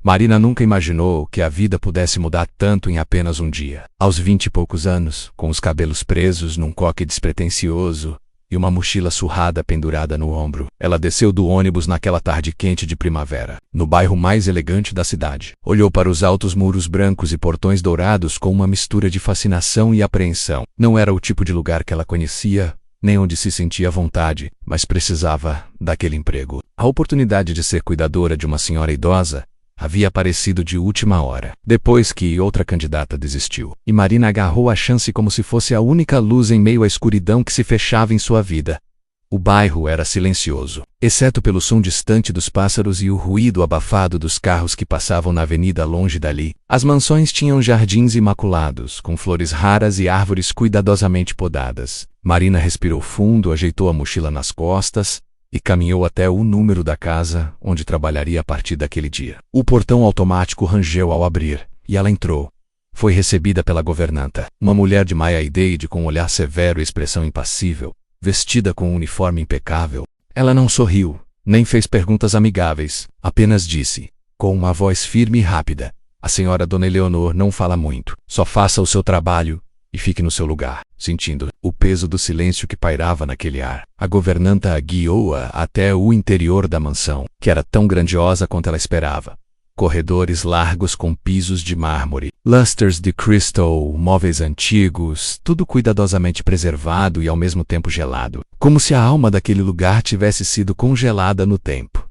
Marina nunca imaginou que a vida pudesse mudar tanto em apenas um dia. Aos 20 e poucos anos, com os cabelos presos num coque despretensioso e uma mochila surrada pendurada no ombro, ela desceu do ônibus naquela tarde quente de primavera, no bairro mais elegante da cidade. Olhou para os altos muros brancos e portões dourados com uma mistura de fascinação e apreensão. Não era o tipo de lugar que ela conhecia, nem onde se sentia à vontade, mas precisava daquele emprego. A oportunidade de ser cuidadora de uma senhora idosa havia aparecido de última hora, depois que outra candidata desistiu. E Marina agarrou a chance como se fosse a única luz em meio à escuridão que se fechava em sua vida. O bairro era silencioso, exceto pelo som distante dos pássaros e o ruído abafado dos carros que passavam na avenida longe dali. As mansões tinham jardins imaculados, com flores raras e árvores cuidadosamente podadas. Marina respirou fundo, ajeitou a mochila nas costas e caminhou até o número da casa onde trabalharia a partir daquele dia. O portão automático rangeu ao abrir, e ela entrou. Foi recebida pela governanta, uma mulher de meia idade com um olhar severo e expressão impassível, vestida com um uniforme impecável. Ela não sorriu, nem fez perguntas amigáveis, apenas disse, com uma voz firme e rápida: "A senhora Dona Eleonor não fala muito, só faça o seu trabalho e fique no seu lugar." Sentindo o peso do silêncio que pairava naquele ar, a governanta a guiou-a até o interior da mansão, que era tão grandiosa quanto ela esperava. Corredores largos com pisos de mármore, lustres de cristal, móveis antigos, tudo cuidadosamente preservado e ao mesmo tempo gelado, como se a alma daquele lugar tivesse sido congelada no tempo.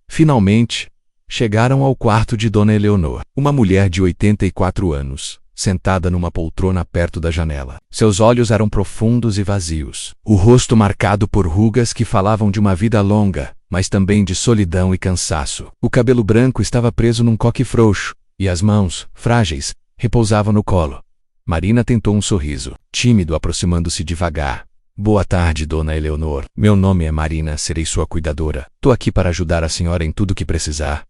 Finalmente, chegaram ao quarto de Dona Eleonor, uma mulher de 84 anos. Sentada numa poltrona perto da janela. Seus olhos eram profundos e vazios, o rosto marcado por rugas que falavam de uma vida longa, mas também de solidão e cansaço. O cabelo branco estava preso num coque frouxo, e as mãos, frágeis, repousavam no colo. Marina tentou um sorriso, tímido, aproximando-se devagar. "Boa tarde, Dona Eleonor. Meu nome é Marina, serei sua cuidadora. Tô aqui para ajudar a senhora em tudo que precisar."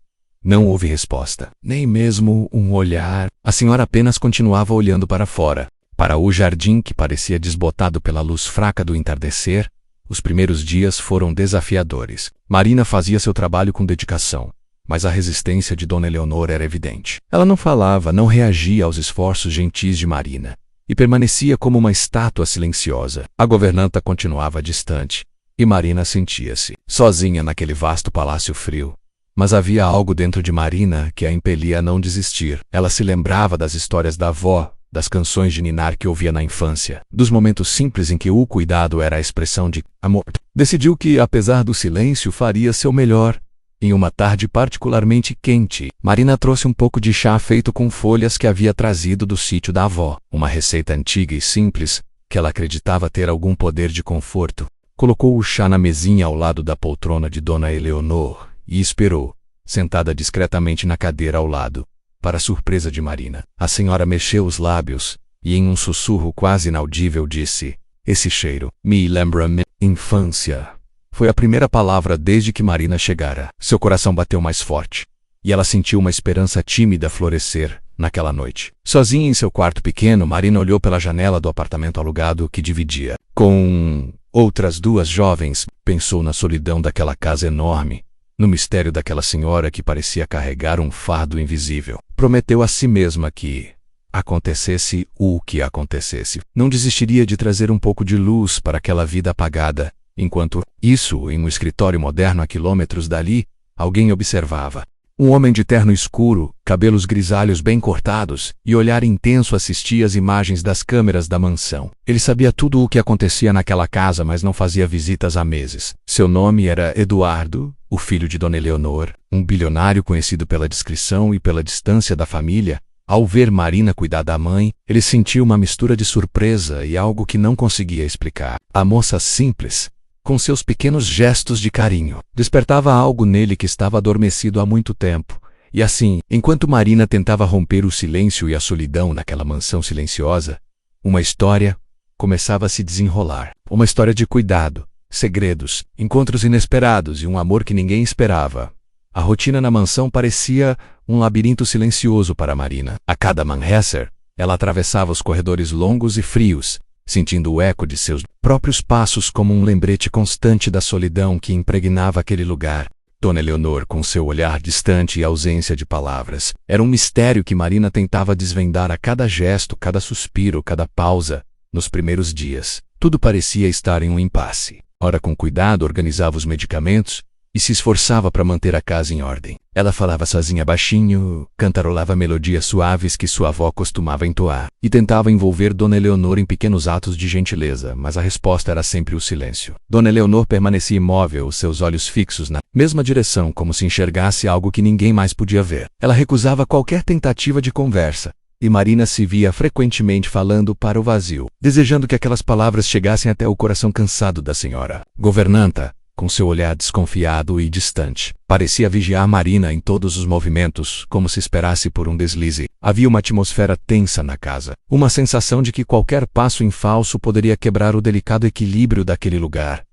Não houve resposta, nem mesmo um olhar. A senhora apenas continuava olhando para fora, para o jardim que parecia desbotado pela luz fraca do entardecer. Os primeiros dias foram desafiadores. Marina fazia seu trabalho com dedicação, mas a resistência de Dona Eleonor era evidente. Ela não falava, não reagia aos esforços gentis de Marina, e permanecia como uma estátua silenciosa. A governanta continuava distante, e Marina sentia-se sozinha naquele vasto palácio frio. Mas havia algo dentro de Marina que a impelia a não desistir. Ela se lembrava das histórias da avó, das canções de ninar que ouvia na infância, dos momentos simples em que o cuidado era a expressão de amor. Decidiu que, apesar do silêncio, faria seu melhor. Em uma tarde particularmente quente, Marina trouxe um pouco de chá feito com folhas que havia trazido do sítio da avó, uma receita antiga e simples, que ela acreditava ter algum poder de conforto. Colocou o chá na mesinha ao lado da poltrona de Dona Eleonor e esperou, sentada discretamente na cadeira ao lado. Para surpresa de Marina, a senhora mexeu os lábios e, em um sussurro quase inaudível, disse: "Esse cheiro me lembra minha infância." Foi a primeira palavra desde que Marina chegara. Seu coração bateu mais forte, e ela sentiu uma esperança tímida florescer naquela noite. Sozinha em seu quarto pequeno, Marina olhou pela janela do apartamento alugado que dividia com outras duas jovens. Pensou na solidão daquela casa enorme, no mistério daquela senhora que parecia carregar um fardo invisível. Prometeu a si mesma que, acontecesse o que acontecesse, não desistiria de trazer um pouco de luz para aquela vida apagada. Enquanto isso, em um escritório moderno a quilômetros dali, alguém observava. Um homem de terno escuro, cabelos grisalhos bem cortados e olhar intenso assistia às imagens das câmeras da mansão. Ele sabia tudo o que acontecia naquela casa, mas não fazia visitas há meses. Seu nome era Eduardo, o filho de Dona Eleonor, um bilionário conhecido pela discrição e pela distância da família. Ao ver Marina cuidar da mãe, ele sentiu uma mistura de surpresa e algo que não conseguia explicar. A moça simples, com seus pequenos gestos de carinho, despertava algo nele que estava adormecido há muito tempo. E assim, enquanto Marina tentava romper o silêncio e a solidão naquela mansão silenciosa, uma história começava a se desenrolar. Uma história de cuidado, segredos, encontros inesperados e um amor que ninguém esperava. A rotina na mansão parecia um labirinto silencioso para Marina. A cada amanhecer, ela atravessava os corredores longos e frios, sentindo o eco de seus próprios passos como um lembrete constante da solidão que impregnava aquele lugar. Dona Eleonor, com seu olhar distante e ausência de palavras, era um mistério que Marina tentava desvendar a cada gesto, cada suspiro, cada pausa. Nos primeiros dias, tudo parecia estar em um impasse. Ora, com cuidado, organizava os medicamentos e se esforçava para manter a casa em ordem. Ela falava sozinha baixinho, cantarolava melodias suaves que sua avó costumava entoar, e tentava envolver Dona Eleonor em pequenos atos de gentileza, mas a resposta era sempre o silêncio. Dona Eleonor permanecia imóvel, seus olhos fixos na mesma direção, como se enxergasse algo que ninguém mais podia ver. Ela recusava qualquer tentativa de conversa, e Marina se via frequentemente falando para o vazio, desejando que aquelas palavras chegassem até o coração cansado da senhora governanta. Com seu olhar desconfiado e distante, parecia vigiar Marina em todos os movimentos, como se esperasse por um deslize. Havia uma atmosfera tensa na casa, uma sensação de que qualquer passo em falso poderia quebrar o delicado equilíbrio daquele lugar.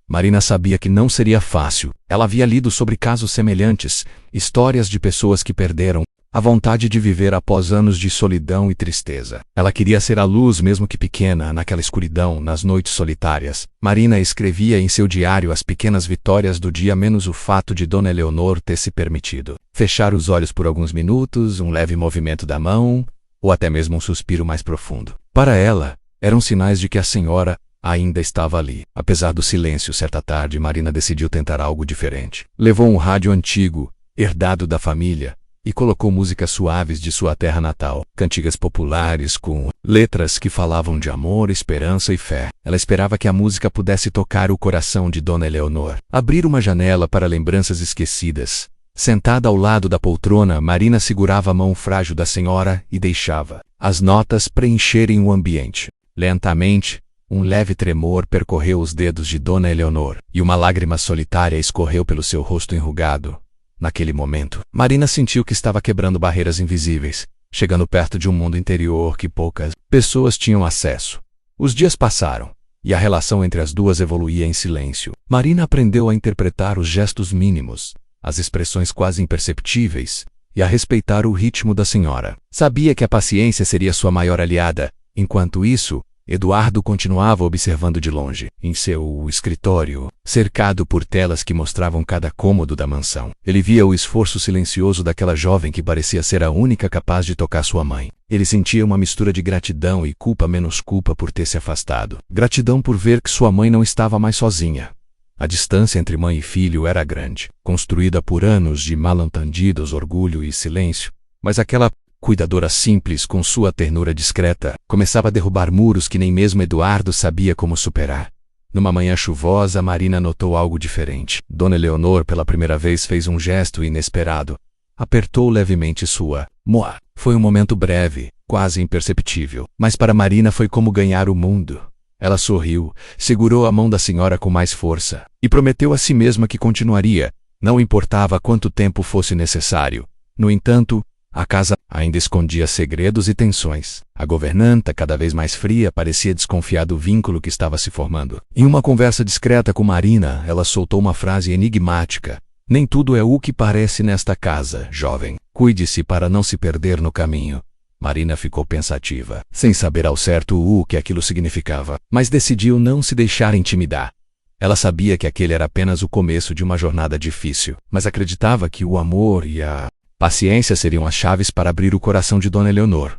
Marina sabia que não seria fácil. Ela havia lido sobre casos semelhantes, histórias de pessoas que perderam a vontade de viver após anos de solidão e tristeza. Ela queria ser a luz, mesmo que pequena, naquela escuridão, nas noites solitárias. Marina escrevia em seu diário as pequenas vitórias do dia, menos o fato de Dona Eleonor ter se permitido fechar os olhos por alguns minutos, um leve movimento da mão, ou até mesmo um suspiro mais profundo. Para ela, eram sinais de que a senhora ainda estava ali. Apesar do silêncio, certa tarde, Marina decidiu tentar algo diferente. Levou um rádio antigo, herdado da família, e colocou músicas suaves de sua terra natal, cantigas populares com letras que falavam de amor, esperança e fé. Ela esperava que a música pudesse tocar o coração de Dona Eleonor, abrir uma janela para lembranças esquecidas. Sentada ao lado da poltrona, Marina segurava a mão frágil da senhora e deixava as notas preencherem o ambiente. Lentamente, um leve tremor percorreu os dedos de Dona Eleonor, e uma lágrima solitária escorreu pelo seu rosto enrugado. Naquele momento, Marina sentiu que estava quebrando barreiras invisíveis, chegando perto de um mundo interior que poucas pessoas tinham acesso. Os dias passaram, e a relação entre as duas evoluía em silêncio. Marina aprendeu a interpretar os gestos mínimos, as expressões quase imperceptíveis, e a respeitar o ritmo da senhora. Sabia que a paciência seria sua maior aliada. Enquanto isso, Eduardo continuava observando de longe, em seu escritório, cercado por telas que mostravam cada cômodo da mansão. Ele via o esforço silencioso daquela jovem que parecia ser a única capaz de tocar sua mãe. Ele sentia uma mistura de gratidão e culpa menos culpa por ter se afastado. Gratidão por ver que sua mãe não estava mais sozinha. A distância entre mãe e filho era grande, construída por anos de mal-entendidos, orgulho e silêncio, mas aquela cuidadora simples, com sua ternura discreta, começava a derrubar muros que nem mesmo Eduardo sabia como superar. Numa manhã chuvosa, Marina notou algo diferente. Dona Eleonor, pela primeira vez, fez um gesto inesperado. Apertou levemente sua moa. Foi um momento breve, quase imperceptível, mas para Marina foi como ganhar o mundo. Ela sorriu, segurou a mão da senhora com mais força, e prometeu a si mesma que continuaria, não importava quanto tempo fosse necessário. No entanto, a casa ainda escondia segredos e tensões. A governanta, cada vez mais fria, parecia desconfiar do vínculo que estava se formando. Em uma conversa discreta com Marina, ela soltou uma frase enigmática. Nem tudo é o que parece nesta casa, jovem. Cuide-se para não se perder no caminho. Marina ficou pensativa, sem saber ao certo o que aquilo significava, mas decidiu não se deixar intimidar. Ela sabia que aquele era apenas o começo de uma jornada difícil, mas acreditava que o amor e a paciência seriam as chaves para abrir o coração de Dona Eleonor.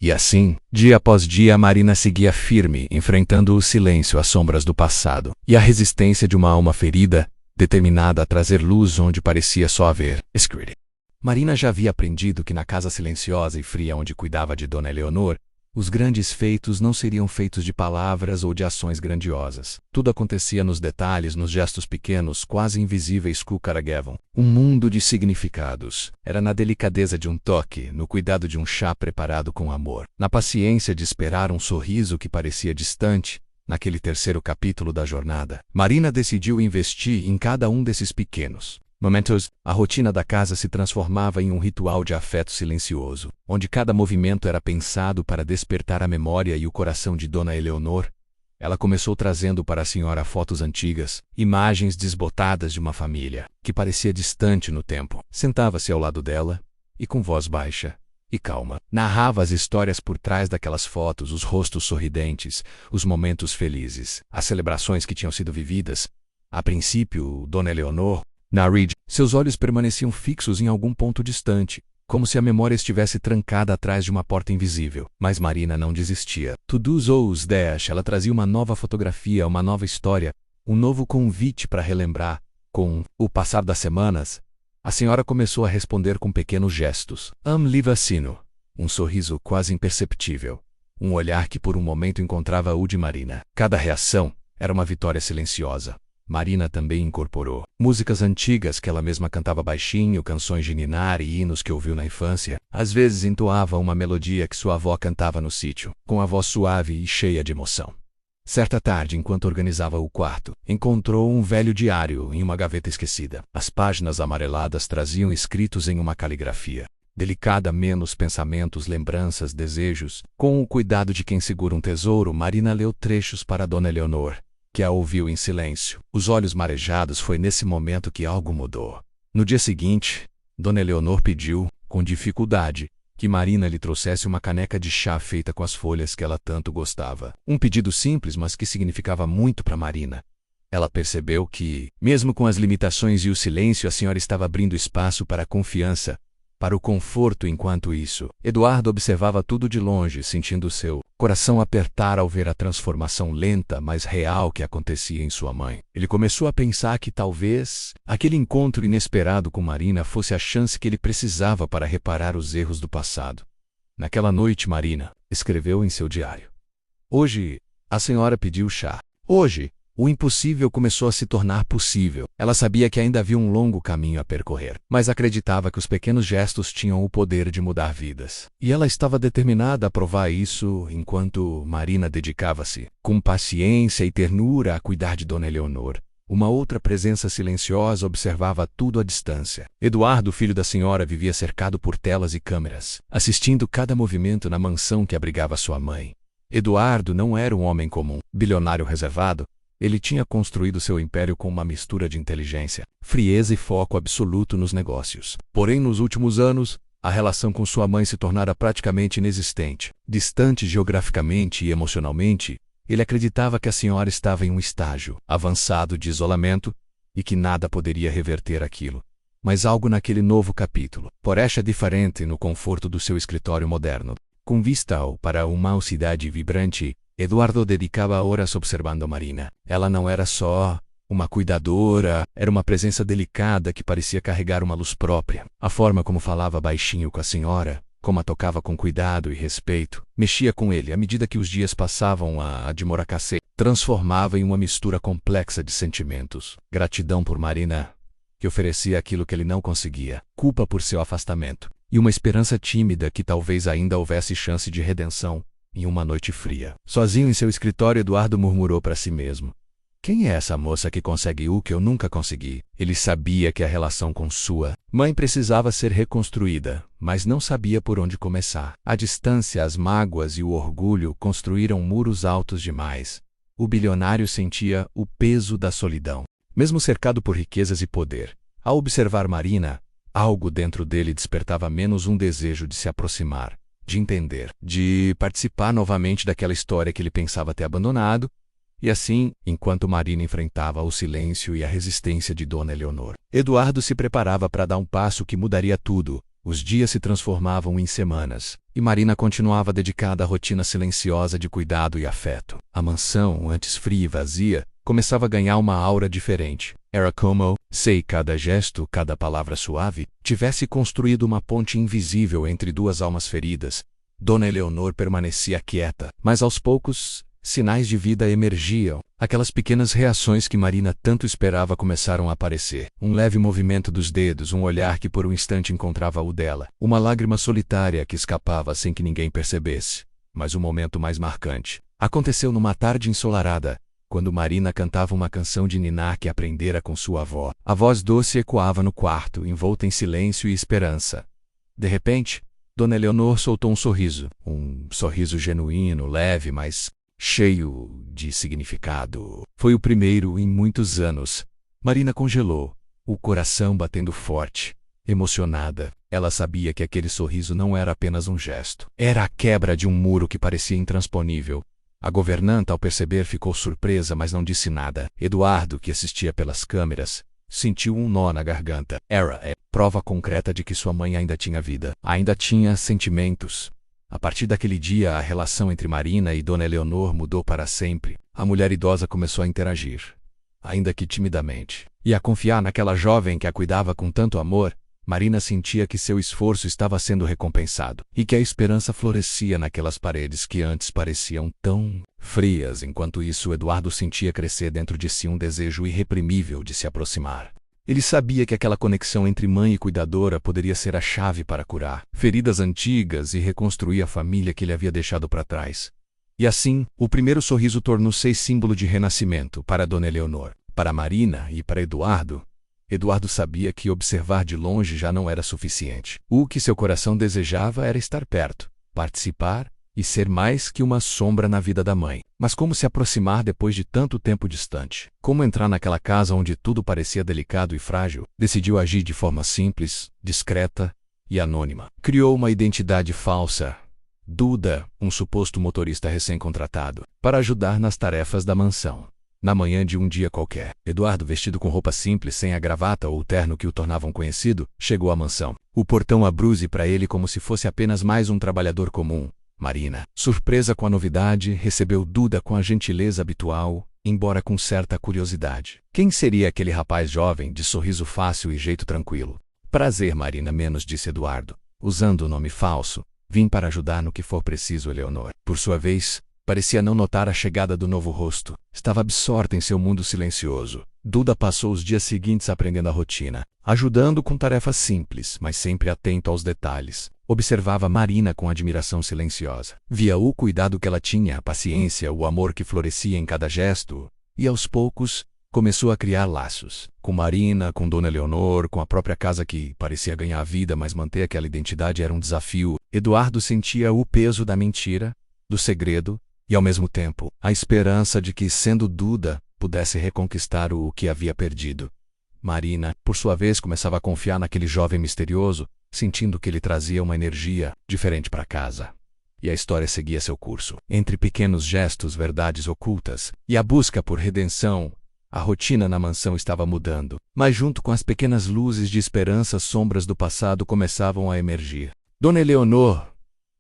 E assim, dia após dia, Marina seguia firme, enfrentando o silêncio, as sombras do passado, e a resistência de uma alma ferida, determinada a trazer luz onde parecia só haver escuridão. Marina já havia aprendido que na casa silenciosa e fria onde cuidava de Dona Eleonor, os grandes feitos não seriam feitos de palavras ou de ações grandiosas. Tudo acontecia nos detalhes, nos gestos pequenos, quase invisíveis que o carregavam. Um mundo de significados. Era na delicadeza de um toque, no cuidado de um chá preparado com amor, na paciência de esperar um sorriso que parecia distante. Naquele terceiro capítulo da jornada, Marina decidiu investir em cada um desses pequenos momentos. A rotina da casa se transformava em um ritual de afeto silencioso, onde cada movimento era pensado para despertar a memória e o coração de Dona Eleonor. Ela começou trazendo para a senhora fotos antigas, imagens desbotadas de uma família, que parecia distante no tempo. Sentava-se ao lado dela, e com voz baixa e calma, narrava as histórias por trás daquelas fotos, os rostos sorridentes, os momentos felizes, as celebrações que tinham sido vividas. A princípio, Dona Eleonor Narid, seus olhos permaneciam fixos em algum ponto distante, como se a memória estivesse trancada atrás de uma porta invisível. Mas Marina não desistia. Tudus Ous Dash, ela trazia uma nova fotografia, uma nova história, um novo convite para relembrar. Com o passar das semanas, a senhora começou a responder com pequenos gestos. Livacino. Um sorriso quase imperceptível. Um olhar que por um momento encontrava o de Marina. Cada reação era uma vitória silenciosa. Marina também incorporou músicas antigas que ela mesma cantava baixinho, canções de ninar e hinos que ouviu na infância. Às vezes entoava uma melodia que sua avó cantava no sítio, com a voz suave e cheia de emoção. Certa tarde, enquanto organizava o quarto, encontrou um velho diário em uma gaveta esquecida. As páginas amareladas traziam escritos em uma caligrafia delicada, menos pensamentos, lembranças, desejos. Com o cuidado de quem segura um tesouro, Marina leu trechos para Dona Eleonor, que a ouviu em silêncio. Os olhos marejados. Foi nesse momento que algo mudou. No dia seguinte, Dona Eleonor pediu, com dificuldade, que Marina lhe trouxesse uma caneca de chá feita com as folhas que ela tanto gostava. Um pedido simples, mas que significava muito para Marina. Ela percebeu que, mesmo com as limitações e o silêncio, a senhora estava abrindo espaço para a confiança, para o conforto. Enquanto isso, Eduardo observava tudo de longe, sentindo seu coração apertar ao ver a transformação lenta, mas real que acontecia em sua mãe. Ele começou a pensar que talvez aquele encontro inesperado com Marina fosse a chance que ele precisava para reparar os erros do passado. Naquela noite, Marina escreveu em seu diário: "Hoje, a senhora pediu chá. Hoje, o impossível começou a se tornar possível." Ela sabia que ainda havia um longo caminho a percorrer, mas acreditava que os pequenos gestos tinham o poder de mudar vidas. E ela estava determinada a provar isso enquanto Marina dedicava-se, com paciência e ternura, a cuidar de Dona Eleonor. Uma outra presença silenciosa observava tudo à distância. Eduardo, filho da senhora, vivia cercado por telas e câmeras, assistindo cada movimento na mansão que abrigava sua mãe. Eduardo não era um homem comum, bilionário reservado. Ele tinha construído seu império com uma mistura de inteligência, frieza e foco absoluto nos negócios. Porém, nos últimos anos, a relação com sua mãe se tornara praticamente inexistente. Distante geograficamente e emocionalmente, ele acreditava que a senhora estava em um estágio avançado de isolamento e que nada poderia reverter aquilo. Mas algo naquele novo capítulo porém diferente no conforto do seu escritório moderno. Com vista para uma cidade vibrante, Eduardo dedicava horas observando Marina. Ela não era só uma cuidadora, era uma presença delicada que parecia carregar uma luz própria. A forma como falava baixinho com a senhora, como a tocava com cuidado e respeito, mexia com ele à medida que os dias passavam. A de Morakase transformava em uma mistura complexa de sentimentos. Gratidão por Marina, que oferecia aquilo que ele não conseguia, culpa por seu afastamento, e uma esperança tímida que talvez ainda houvesse chance de redenção. Em uma noite fria, sozinho em seu escritório, Eduardo murmurou para si mesmo: "Quem é essa moça que consegue o que eu nunca consegui?" Ele sabia que a relação com sua mãe precisava ser reconstruída, mas não sabia por onde começar. A distância, as mágoas e o orgulho construíram muros altos demais. O bilionário sentia o peso da solidão. Mesmo cercado por riquezas e poder, ao observar Marina, algo dentro dele despertava menos um desejo de se aproximar, de entender, de participar novamente daquela história que ele pensava ter abandonado. E assim, enquanto Marina enfrentava o silêncio e a resistência de Dona Eleonor, Eduardo se preparava para dar um passo que mudaria tudo. Os dias se transformavam em semanas, e Marina continuava dedicada à rotina silenciosa de cuidado e afeto. A mansão, antes fria e vazia, começava a ganhar uma aura diferente. Era como se cada gesto, cada palavra suave, tivesse construído uma ponte invisível entre duas almas feridas. Dona Eleonor permanecia quieta, mas aos poucos, sinais de vida emergiam. Aquelas pequenas reações que Marina tanto esperava começaram a aparecer. Um leve movimento dos dedos, um olhar que por um instante encontrava o dela, uma lágrima solitária que escapava sem que ninguém percebesse. Mas o momento mais marcante aconteceu numa tarde ensolarada, quando Marina cantava uma canção de ninar que aprendera com sua avó. A voz doce ecoava no quarto, envolta em silêncio e esperança. De repente, Dona Eleonor soltou um sorriso genuíno, leve, mas cheio de significado. Foi o primeiro em muitos anos. Marina congelou, o coração batendo forte. Emocionada, ela sabia que aquele sorriso não era apenas um gesto. Era a quebra de um muro que parecia intransponível. A governanta, ao perceber, ficou surpresa, mas não disse nada. Eduardo, que assistia pelas câmeras, sentiu um nó na garganta. Era prova concreta de que sua mãe ainda tinha vida, ainda tinha sentimentos. A partir daquele dia, a relação entre Marina e Dona Eleonor mudou para sempre. A mulher idosa começou a interagir, ainda que timidamente, e a confiar naquela jovem que a cuidava com tanto amor. Marina sentia que seu esforço estava sendo recompensado, e que a esperança florescia naquelas paredes que antes pareciam tão frias. Enquanto isso, Eduardo sentia crescer dentro de si um desejo irreprimível de se aproximar. Ele sabia que aquela conexão entre mãe e cuidadora poderia ser a chave para curar feridas antigas e reconstruir a família que ele havia deixado para trás. E assim, o primeiro sorriso tornou-se símbolo de renascimento para Dona Eleonor, para Marina e para Eduardo. Eduardo sabia que observar de longe já não era suficiente. O que seu coração desejava era estar perto, participar e ser mais que uma sombra na vida da mãe. Mas como se aproximar depois de tanto tempo distante? Como entrar naquela casa onde tudo parecia delicado e frágil? Decidiu agir de forma simples, discreta e anônima. Criou uma identidade falsa, Duda, um suposto motorista recém-contratado, para ajudar nas tarefas da mansão. Na manhã de um dia qualquer, Eduardo, vestido com roupa simples, sem a gravata ou o terno que o tornavam conhecido, chegou à mansão. O portão abriu-se para ele como se fosse apenas mais um trabalhador comum. Marina, surpresa com a novidade, recebeu Duda com a gentileza habitual, embora com certa curiosidade. Quem seria aquele rapaz jovem, de sorriso fácil e jeito tranquilo? Prazer, Marina, menos, disse Eduardo, usando o nome falso. Vim para ajudar no que for preciso, Eleonor. Por sua vez, parecia não notar a chegada do novo rosto. Estava absorta em seu mundo silencioso. Duda passou os dias seguintes aprendendo a rotina, ajudando com tarefas simples, mas sempre atento aos detalhes. Observava Marina com admiração silenciosa. Via o cuidado que ela tinha, a paciência, o amor que florescia em cada gesto, e aos poucos começou a criar laços. Com Marina, com Dona Eleonor, com a própria casa que parecia ganhar a vida, mas manter aquela identidade era um desafio. Eduardo sentia o peso da mentira, do segredo, e ao mesmo tempo, a esperança de que, sendo Duda, pudesse reconquistar o que havia perdido. Marina, por sua vez, começava a confiar naquele jovem misterioso, sentindo que ele trazia uma energia diferente para casa. E a história seguia seu curso. Entre pequenos gestos, verdades ocultas, e a busca por redenção, a rotina na mansão estava mudando. Mas junto com as pequenas luzes de esperança, sombras do passado começavam a emergir. Dona Eleonor,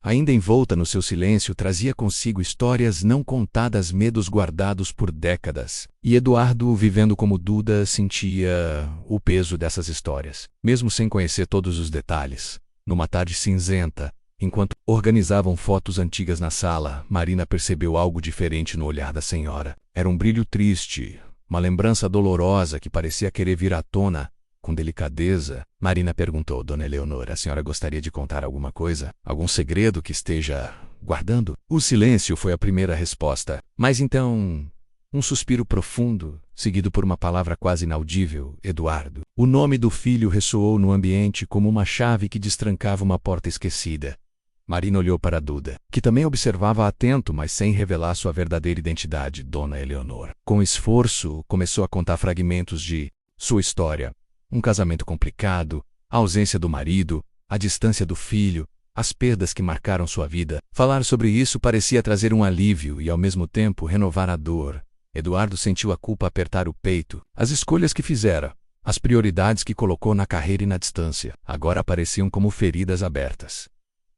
ainda envolta no seu silêncio, trazia consigo histórias não contadas, medos guardados por décadas. E Eduardo, vivendo como Duda, sentia o peso dessas histórias, mesmo sem conhecer todos os detalhes. Numa tarde cinzenta, enquanto organizavam fotos antigas na sala, Marina percebeu algo diferente no olhar da senhora. Era um brilho triste, uma lembrança dolorosa que parecia querer vir à tona. Com delicadeza, Marina perguntou: Dona Eleonor, a senhora gostaria de contar alguma coisa? Algum segredo que esteja guardando? O silêncio foi a primeira resposta. Mas então, um suspiro profundo, seguido por uma palavra quase inaudível: Eduardo. O nome do filho ressoou no ambiente como uma chave que destrancava uma porta esquecida. Marina olhou para Duda, que também observava atento, mas sem revelar sua verdadeira identidade, Dona Eleonor. Com esforço, começou a contar fragmentos de sua história. Um casamento complicado, a ausência do marido, a distância do filho, as perdas que marcaram sua vida. Falar sobre isso parecia trazer um alívio e, ao mesmo tempo, renovar a dor. Eduardo sentiu a culpa apertar o peito. As escolhas que fizera, as prioridades que colocou na carreira e na distância, agora apareciam como feridas abertas.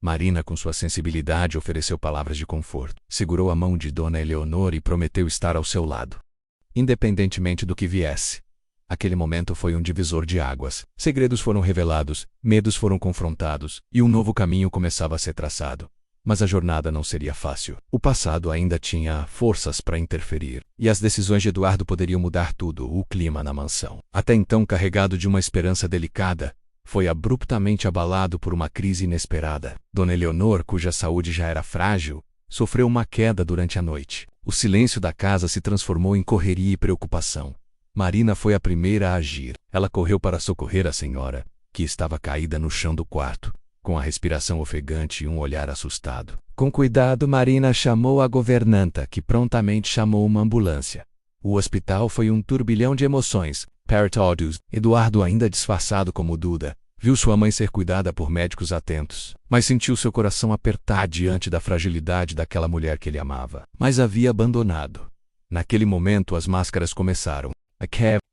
Marina, com sua sensibilidade, ofereceu palavras de conforto. Segurou a mão de Dona Eleonor e prometeu estar ao seu lado, independentemente do que viesse. Aquele momento foi um divisor de águas. Segredos foram revelados, medos foram confrontados, e um novo caminho começava a ser traçado. Mas a jornada não seria fácil. O passado ainda tinha forças para interferir, e as decisões de Eduardo poderiam mudar tudo, o clima na mansão. Até então carregado de uma esperança delicada, foi abruptamente abalado por uma crise inesperada. Dona Eleonor, cuja saúde já era frágil, sofreu uma queda durante a noite. O silêncio da casa se transformou em correria e preocupação. Marina foi a primeira a agir. Ela correu para socorrer a senhora, que estava caída no chão do quarto, com a respiração ofegante e um olhar assustado. Com cuidado, Marina chamou a governanta, que prontamente chamou uma ambulância. O hospital foi um turbilhão de emoções. Todos. Eduardo, ainda disfarçado como Duda, viu sua mãe ser cuidada por médicos atentos, mas sentiu seu coração apertar diante da fragilidade daquela mulher que ele amava, mas havia abandonado. Naquele momento, as máscaras começaram.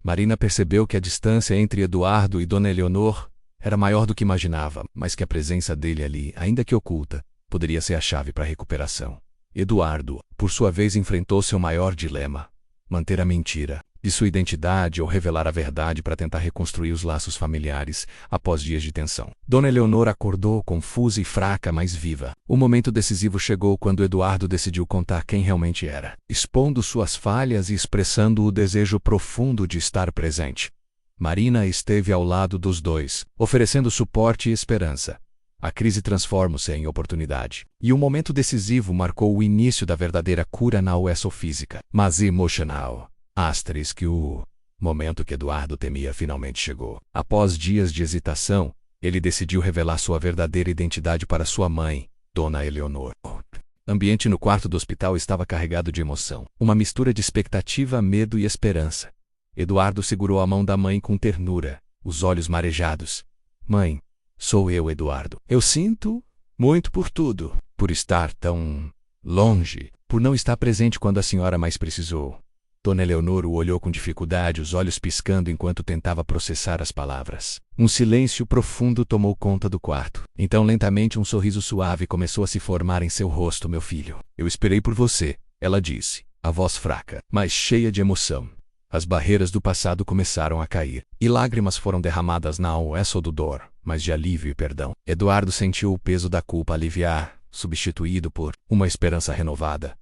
Marina percebeu que a distância entre Eduardo e Dona Eleonor era maior do que imaginava, mas que a presença dele ali, ainda que oculta, poderia ser a chave para a recuperação. Eduardo, por sua vez, enfrentou seu maior dilema: manter a mentira de sua identidade ou revelar a verdade para tentar reconstruir os laços familiares após dias de tensão. Dona Eleonor acordou confusa e fraca, mas viva. O momento decisivo chegou quando Eduardo decidiu contar quem realmente era, expondo suas falhas e expressando o desejo profundo de estar presente. Marina esteve ao lado dos dois, oferecendo suporte e esperança. A crise transforma-se em oportunidade, e o momento decisivo marcou o início da verdadeira cura não só física, mas emocional. O momento que Eduardo temia finalmente chegou. Após dias de hesitação, ele decidiu revelar sua verdadeira identidade para sua mãe, Dona Eleonor. O ambiente no quarto do hospital estava carregado de emoção, uma mistura de expectativa, medo e esperança. Eduardo segurou a mão da mãe com ternura, os olhos marejados. Mãe, sou eu, Eduardo. Eu sinto muito por tudo, por estar tão longe, por não estar presente quando a senhora mais precisou. Dona Eleonor o olhou com dificuldade, os olhos piscando enquanto tentava processar as palavras. Um silêncio profundo tomou conta do quarto. Então, lentamente, um sorriso suave começou a se formar em seu rosto. Meu filho, eu esperei por você, ela disse, a voz fraca, mas cheia de emoção. As barreiras do passado começaram a cair, e lágrimas foram derramadas não só de dor, mas de alívio e perdão. Eduardo sentiu o peso da culpa aliviar, substituído por uma esperança renovada.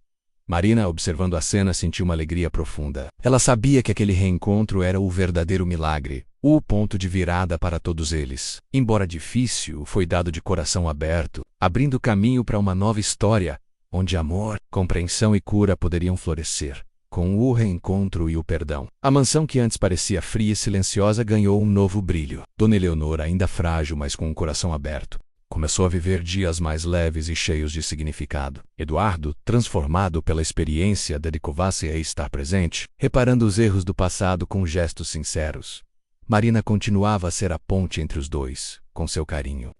Marina, observando a cena, sentiu uma alegria profunda. Ela sabia que aquele reencontro era o verdadeiro milagre, o ponto de virada para todos eles. Embora difícil, foi dado de coração aberto, abrindo caminho para uma nova história, onde amor, compreensão e cura poderiam florescer. Com o reencontro e o perdão, a mansão que antes parecia fria e silenciosa ganhou um novo brilho. Dona Eleonor, ainda frágil, mas com o coração aberto, começou a viver dias mais leves e cheios de significado. Eduardo, transformado pela experiência, dedicou-se a estar presente, reparando os erros do passado com gestos sinceros. Marina continuava a ser a ponte entre os dois, com seu carinho.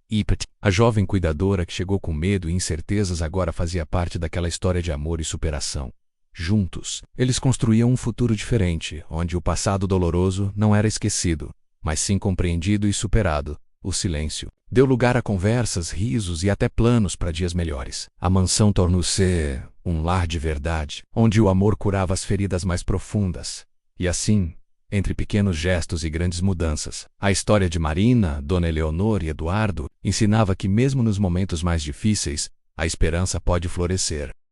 A jovem cuidadora que chegou com medo e incertezas agora fazia parte daquela história de amor e superação. Juntos, eles construíam um futuro diferente, onde o passado doloroso não era esquecido, mas sim compreendido e superado. O silêncio deu lugar a conversas, risos e até planos para dias melhores. A mansão tornou-se um lar de verdade, onde o amor curava as feridas mais profundas. E assim, entre pequenos gestos e grandes mudanças, a história de Marina, Dona Eleonor e Eduardo ensinava que mesmo nos momentos mais difíceis, a esperança pode florescer.